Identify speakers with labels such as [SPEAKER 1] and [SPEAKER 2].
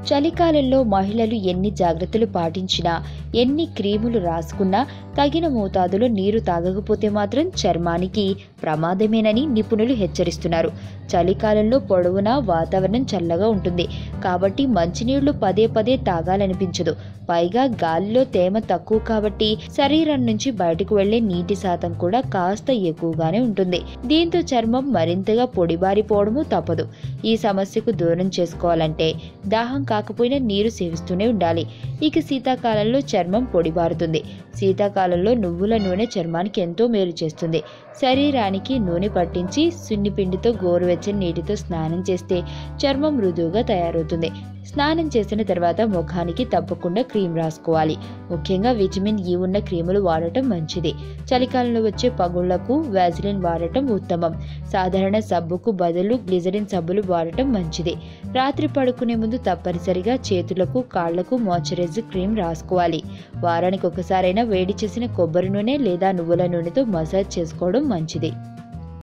[SPEAKER 1] చలికాలంలో మహిళలు ఎన్ని జాగ్రత్తలు పాటించినా, ఎన్ని క్రీములు రాసుకున్నా తగిన మోతాదులో నీరు తాగకపోతే మాత్రం చర్మానికి ప్రమాదమేనని నిపుణులు హెచ్చరిస్తున్నారు. చలికాలంలో పొడవునా వాతావరణం చల్లగా ఉంటుంది కాబట్టి మంచినీళ్లు పదే పదే తాగాలనిపించదు. పైగా గాలిలో తేమ తక్కువ కాబట్టి శరీరం నుంచి బయటకు వెళ్లే నీటి శాతం కూడా కాస్త ఎక్కువగానే ఉంటుంది. దీంతో చర్మం మరింతగా పొడిబారిపోవడము తప్పదు. ఈ సమస్యకు దూరం చేసుకోవాలంటే దాహం కాకపోయినా నీరు సేవిస్తూనే ఉండాలి. ఇక శీతాకాలంలో చర్మం పొడిబారుతుంది. శీతాకాలంలో నువ్వుల నూనె చర్మానికి ఎంతో మేలు చేస్తుంది. శరీరానికి నూనె పట్టించి సున్నిపిండితో గోరువెచ్చని నీటితో స్నానం చేస్తే చర్మం మృదువుగా తయారవుతుంది. స్నానం చేసిన తర్వాత ముఖానికి తప్పకుండా క్రీమ్ రాసుకోవాలి. ముఖ్యంగా విటమిన్ ఇ ఉన్న క్రీములు వాడటం మంచిది. చలికాలంలో వచ్చే పగుళ్లకు వ్యాజిలిన్ వాడటం ఉత్తమం. సాధారణ సబ్బుకు బదులు గ్లిజరిన్ సబ్బులు వాడటం మంచిది. రాత్రి పడుకునే ముందు తప్పనిసరిగా చేతులకు, కాళ్లకు మాయిశ్చరైజర్ క్రీమ్ రాసుకోవాలి. వారానికి ఒకసారైనా వేడి చేసిన కొబ్బరి నూనె లేదా నువ్వుల నూనెతో మసాజ్ చేసుకోవడం మంచిది.